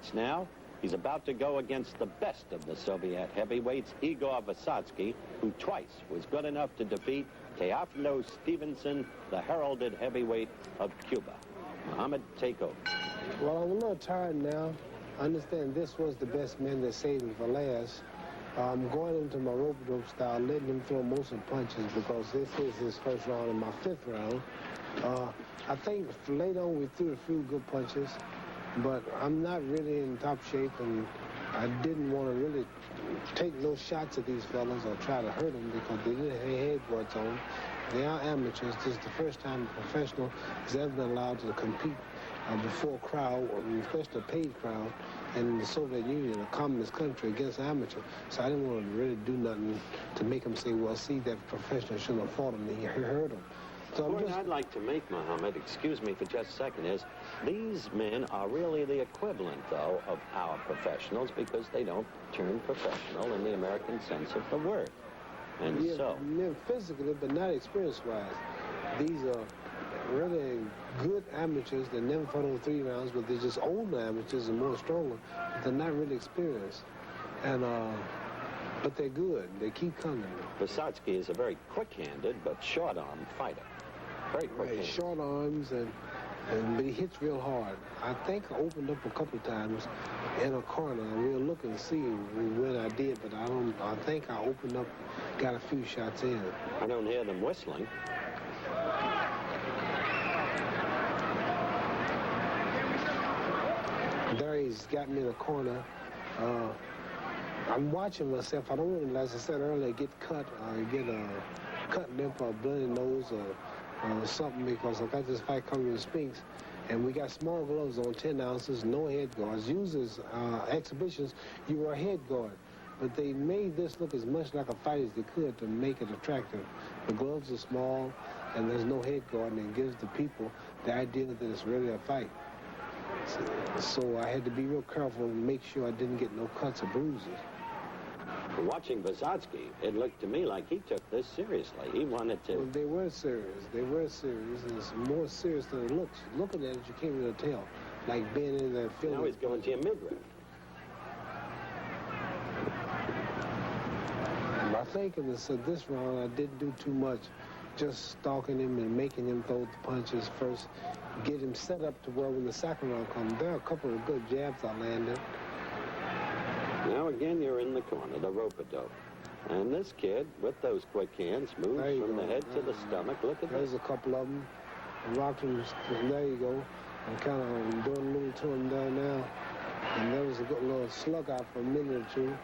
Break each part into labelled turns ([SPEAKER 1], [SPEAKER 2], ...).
[SPEAKER 1] fights now. He's about to go against the best of the Soviet heavyweights, Igor Vyosotskyi, who twice was good enough to defeat Teofilo Stevenson, the heralded heavyweight of Cuba. Mohammed, take over.
[SPEAKER 2] Well, I'm a little tired now. I understand this was the best man that saved me for last. I'm going into my rope-a-dope style, letting him throw most of the punches because this is his first round and my fifth round. I think later on we threw a few good punches, but I'm not really in top shape, and I didn't want to really take no shots at these fellas or try to hurt them because they didn't have head guards on. They are amateurs. This is the first time a professional has ever been allowed to compete before a crowd, especially a paid crowd, in the Soviet Union, a communist country, against amateur. So I didn't want to really do nothing to make them say, well, see, that professional shouldn't have fought him. He hurt him. So
[SPEAKER 1] the point I'd like to make, Mohammed, excuse me for just a second, is these men are really the equivalent, though, of our professionals because they don't turn professional in the American sense of the word. And
[SPEAKER 2] yeah,
[SPEAKER 1] so...
[SPEAKER 2] Yeah, physically, but not experience-wise. These are really good amateurs that never fought over 3 rounds, but they're just older amateurs and more stronger. But they're not really experienced. And, but they're good. They keep coming.
[SPEAKER 1] Vyosotskyi is a very quick-handed but short-armed fighter. Very quick-handed.
[SPEAKER 2] Short arms, but he hits real hard. I think I opened up a couple of times in a corner. We'll look and see when I did, but I think I opened up, got a few shots in.
[SPEAKER 1] I don't hear them whistling.
[SPEAKER 2] There he's got me in a corner. I'm watching myself. I don't want to, as I said earlier, get cut or get a cut lip or a bloody nose or something because I got this fight coming in Spinks, and we got small gloves on, 10 ounces, no head guards. Usually, exhibitions, you wear a head guard, but they made this look as much like a fight as they could to make it attractive. The gloves are small, and there's no head guard, and it gives the people the idea that it's really a fight. So I had to be real careful and make sure I didn't get no cuts or bruises.
[SPEAKER 1] Watching Vyosotskyi, it looked to me like he took this seriously. He wanted to...
[SPEAKER 2] Well, they were serious. They were serious. It's more serious than it looks. Looking at it, you can't really tell. Like being in that film.
[SPEAKER 1] Now he's going to your midriff.
[SPEAKER 2] I think in this round, I didn't do too much. Just stalking him and making him throw the punches first. Get him set up to where when the second round comes, there are a couple of good jabs I landed.
[SPEAKER 1] Now again, you're in the corner, the rope-a-dope. And this kid, with those quick hands, moves from the head to the stomach. Look at
[SPEAKER 2] There's
[SPEAKER 1] this.
[SPEAKER 2] a couple of them. Rocked him, there you go. I'm kind of doing a little to him there now. And there was a good little slug out for a minute or two.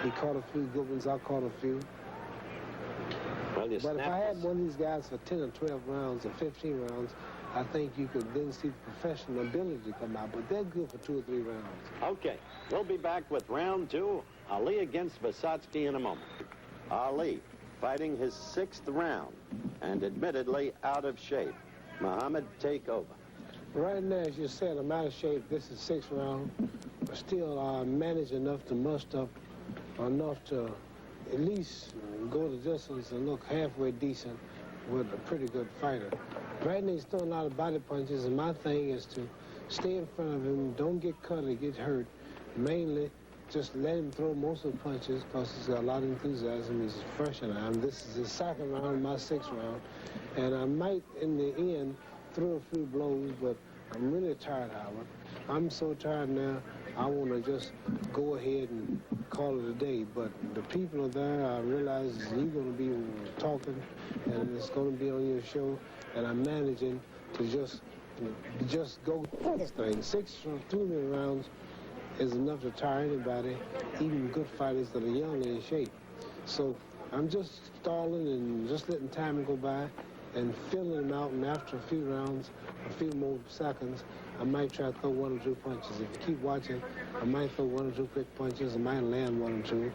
[SPEAKER 2] He caught a few good ones, I caught a few.
[SPEAKER 1] Well,
[SPEAKER 2] but if I had one of these guys for 10 or 12 rounds or 15 rounds, I think you could then see the professional ability to come out, but they're good for 2 or 3 rounds.
[SPEAKER 1] Okay, we'll be back with round 2, Ali against Vyosotskyi in a moment. Ali fighting his 6th round and admittedly out of shape. Mohammed, take over.
[SPEAKER 2] Right now, as you said, I'm out of shape. This is 6th round, but still I managed enough to muster up enough to at least go the distance and look halfway decent with a pretty good fighter. Right now, he's throwing a lot of body punches, and my thing is to stay in front of him, don't get cut or get hurt. Mainly, just let him throw most of the punches because he's got a lot of enthusiasm. He's fresh in him. This is his 2nd round, my 6th round. And I might, in the end, throw a few blows, but I'm really tired, Howard. I'm so tired now, I want to just go ahead and call it a day. But the people are there. I realize you're going to be talking, and it's going to be on your show. And I'm managing to just go through this thing. 6 or 3 rounds is enough to tire anybody, even good fighters that are young and in shape. So I'm just stalling and just letting time go by and filling them out. And after a few rounds, a few more seconds, I might try to throw 1 or 2 punches. If you keep watching, I might throw 1 or 2 quick punches. I might land 1 or 2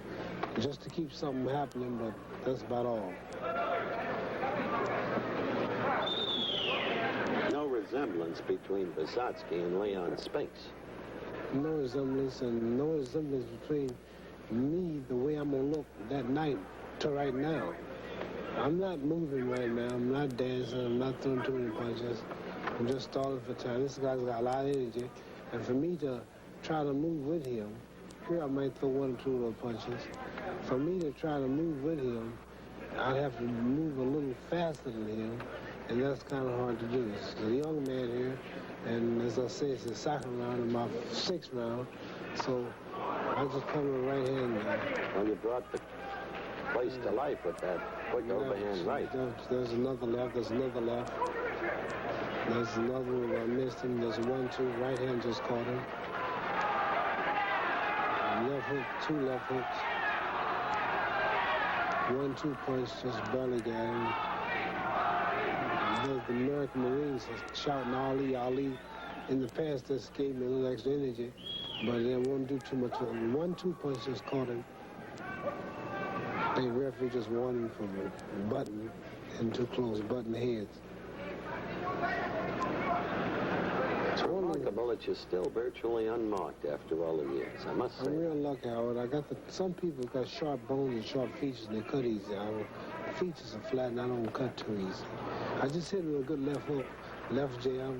[SPEAKER 2] just to keep something happening, but that's about all.
[SPEAKER 1] No resemblance between Vyosotskyi and Leon Spinks.
[SPEAKER 2] No resemblance, and no resemblance between me, the way I'm going to look that night, to right now. I'm not moving right now. I'm not dancing. I'm not throwing too many punches. I'm just stalling for time. This guy's got a lot of energy. And for me to try to move with him, here I might throw one or two little punches. For me to try to move with him, I'd have to move a little faster than him, and that's kind of hard to do. It's a young man here, and as I say, it's the second round and my sixth round, so I just come with right hand.
[SPEAKER 1] Well, you brought the place to life with that quick overhand right.
[SPEAKER 2] There's another left, there's another left. There's another one where I missed him. There's 1-2, right hand just caught him. Left hook, 2 left hooks. 1-2 punch, just barely got him. The American Marines are shouting Ali, Ali. In the past, this gave me a little extra energy, but they won't do too much. 1-2 punch just caught him. The referee just warned him from button and too close, button heads.
[SPEAKER 1] It's remarkable that you're still virtually unmarked after all the years, I must say.
[SPEAKER 2] I'm real lucky, Howard. Some people got sharp bones and sharp features, and they cut easy. The features are flat, and I don't cut too easy. I just hit with a good left hook, left jab.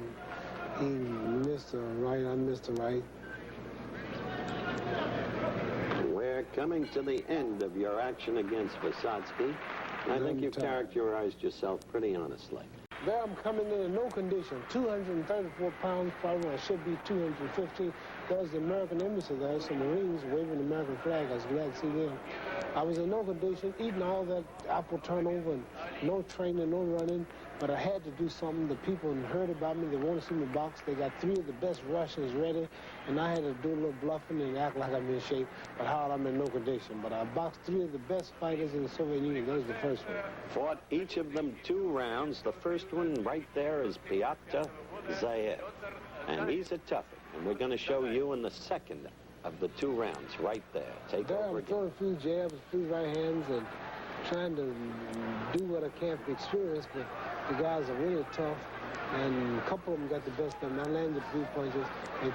[SPEAKER 2] He missed the right, I missed the right.
[SPEAKER 1] We're coming to the end of your action against Vysotsky. I think you've characterized yourself pretty honestly.
[SPEAKER 2] There I'm coming in no condition, 234 pounds, probably I should be 215. There's the American Embassy there, some Marines waving the American flag. I was glad to see them. I was in no condition, eating all that apple turnover, and no training, no running, but I had to do something. The people heard about me, they want to see me box. They got 3 of the best Russians ready, and I had to do a little bluffing and act like I'm in shape, but how I'm in no condition. But I boxed 3 of the best fighters in the Soviet Union. That was the first one.
[SPEAKER 1] Fought each of them 2 rounds. The first one right there is Pyotr Zaev, and he's a toughie. And we're going to show you in the second of the 2 rounds right there. Take
[SPEAKER 2] there
[SPEAKER 1] over
[SPEAKER 2] I'm throwing a few jabs, a few right hands, and trying to do what I can for experience, but the guys are really tough, and a couple of them got the best of them. I landed 3 punches,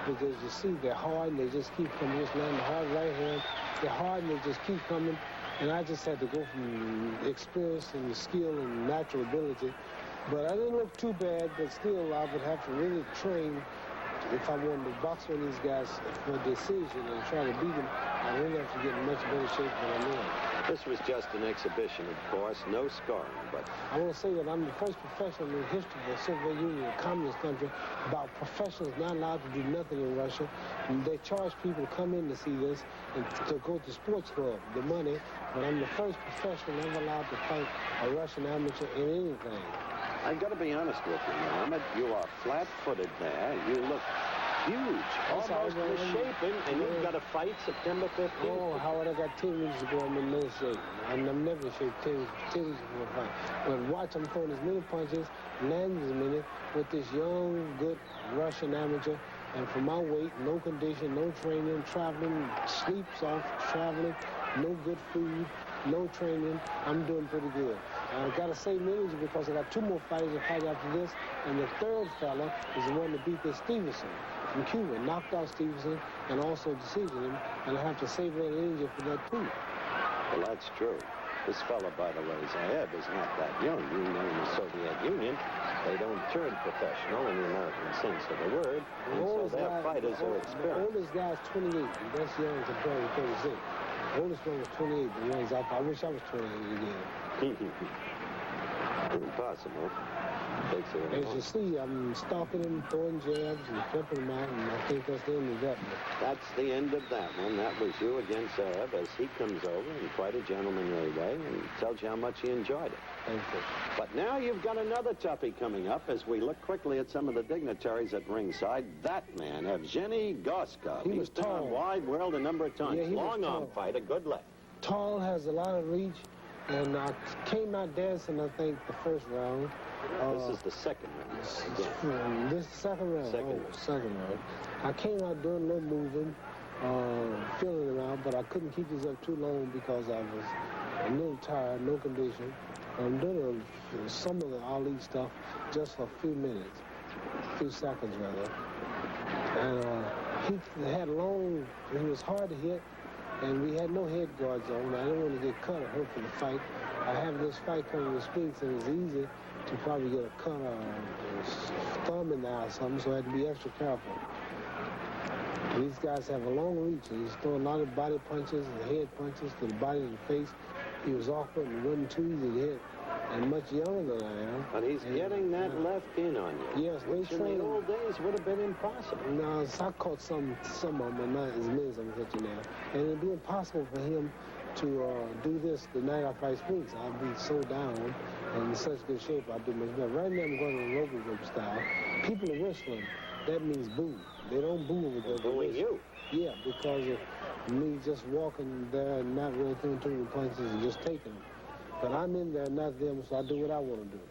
[SPEAKER 2] because you see they're hard, and they just keep coming. Just land the hard right hand. They're hard, and they just keep coming, and I just had to go from experience and skill and natural ability. But I didn't look too bad, but still I would have to really train if I wanted to box with these guys for a decision and try to beat them. I really have to get in much better shape than I'm in.
[SPEAKER 1] This was just an exhibition, of course, no scoring, but
[SPEAKER 2] I want to say that I'm the first professional in the history of the Soviet Union, a communist country, about professionals not allowed to do nothing in Russia. And they charge people to come in to see this and to go to the sports club, the money. But I'm the first professional ever allowed to fight a Russian amateur in anything.
[SPEAKER 1] I've got to be honest with you, Mohammed. You are flat-footed there. You look huge, almost misshapen, and you've got to fight September 15th.
[SPEAKER 2] Oh, Howard, I got 10 weeks ago. I'm in no shape. I'm never in shape 10 weeks before a fight. But watch, I'm throwing as many punches, land as many, with this young, good Russian amateur. And for my weight, no condition, no training, traveling, sleeps off, traveling, no good food, no training. I'm doing pretty good. I've got to save energy because I got 2 more fighters to fight after this, and the third fella is the one that beat this Stevenson from Cuba, knocked out Stevenson and also decision him, and I have to save that energy for that too.
[SPEAKER 1] Well, that's true. This fella, by the way, Zaev, is not that young. You know, in the Soviet Union, they don't turn professional in the American sense of the word, and so their fighters are experienced.
[SPEAKER 2] The oldest guy's 28, and that's young compared to 36. The oldest one was 28, the ones I wish I was 28 again.
[SPEAKER 1] Impossible.
[SPEAKER 2] As you see, I'm stalking him, throwing jabs, and flipping him out, and I think that's the end of that one.
[SPEAKER 1] That's the end of that one. That was you against Zaev as he comes over in quite a gentlemanly way and tells you how much he enjoyed it.
[SPEAKER 2] Thank you.
[SPEAKER 1] But now you've got another toughie coming up as we look quickly at some of the dignitaries at ringside. That man, Evgeny Gorskov.
[SPEAKER 2] He was
[SPEAKER 1] been
[SPEAKER 2] tall.
[SPEAKER 1] on Wide World a number of times.
[SPEAKER 2] Yeah, he was
[SPEAKER 1] Long arm
[SPEAKER 2] tall.
[SPEAKER 1] fighter, good left.
[SPEAKER 2] Tall, has a lot of reach, and I came out dancing, I think, the first round.
[SPEAKER 1] This is the second round. Again.
[SPEAKER 2] This is the second round. Second round. I came out doing a little moving, feeling him out, but I couldn't keep this up too long because I was a little tired, no condition. I'm doing some of the Ali stuff just for a few minutes, a few seconds rather. And he had long, he was hard to hit, and we had no head guards on. I didn't want to get cut or hurt for the fight. I have this fight coming with Spinks, and it's easy to probably get a cut or a thumb in the eye or something, so I had to be extra careful. These guys have a long reach, and he's throwing a lot of body punches and head punches to the body and the face. He was awkward and wasn't too easy to hit, and much younger than I am.
[SPEAKER 1] But he's getting that left in on you.
[SPEAKER 2] Yes,
[SPEAKER 1] which
[SPEAKER 2] they
[SPEAKER 1] in
[SPEAKER 2] train.
[SPEAKER 1] the old days would have been impossible.
[SPEAKER 2] No, I caught some of them, but not as many as I'm catching now. And it'd be impossible for him to do this the night I fight Spinks. I'd be so down and in such good shape, I'd do much better. Right now, I'm going to rope rope style. People are whistling. That means boo. They don't boo with the
[SPEAKER 1] booing you.
[SPEAKER 2] Yeah, because of me just walking there and not really throwing too many punches and just taking them. But I'm in there, not them, so I do what I want to do.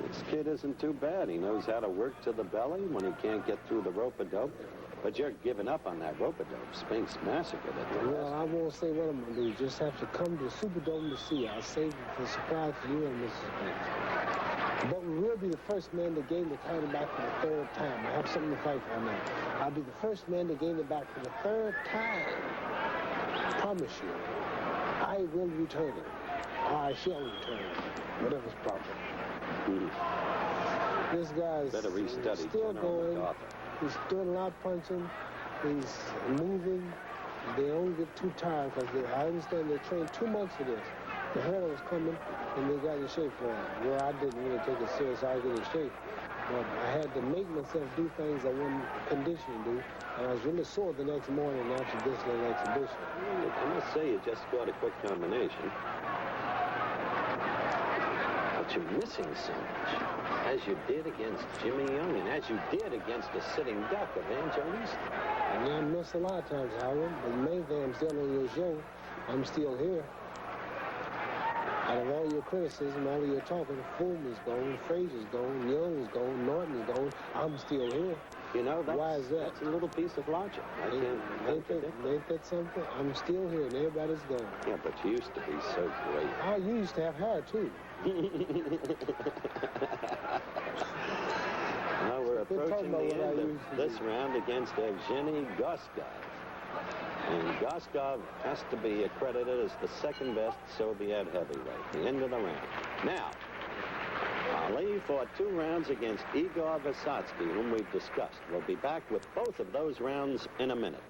[SPEAKER 1] This kid isn't too bad. He knows how to work to the belly when he can't get through the rope-a-dope. But you're giving up on that rope-a-dope. Spinks massacred it.
[SPEAKER 2] Well, I won't say what I'm going to do. You just have to come to the Superdome to see. I'll save it for surprise for you and Mrs. Spinks. But we will be the first man to gain the title back for the third time. I have something to fight for now. I'll be the first man to gain it back for the third time. I promise you. I will return it. Or I shall return it. Whatever's proper. This guy's
[SPEAKER 1] better restudy
[SPEAKER 2] still going. He's doing a lot of punching. He's moving. They don't get too tired because I understand they trained 2 months for this. The hurdle was coming, and they got in shape for it. Well, I didn't really take it serious. I get in shape. But I had to make myself do things I wasn't conditioned to do. And I was really sore the next morning after this little exhibition.
[SPEAKER 1] I must say you just got a quick combination. But you're missing so much. As you did against Jimmy Young and as you did against the sitting duck of Evangelista.
[SPEAKER 2] And I miss a lot of times, Howard. But the main thing, I'm still on your show. I'm still here. Out of all your criticism, all of your talking, Fulton's gone, Frazier's gone, Young's gone, Norton is gone. I'm still here.
[SPEAKER 1] You know,
[SPEAKER 2] why is that?
[SPEAKER 1] That's a little piece of logic.
[SPEAKER 2] Ain't that something? I'm still here and everybody's gone.
[SPEAKER 1] Yeah, but you used to be so great.
[SPEAKER 2] Oh, you used to have hair, too.
[SPEAKER 1] Now we're approaching the end of this round against Evgeny Goskov. And Goskov has to be accredited as the second best Soviet heavyweight. The end of the round. Now, Ali fought 2 rounds against Igor Vyosotskky, whom we've discussed. We'll be back with both of those rounds in a minute.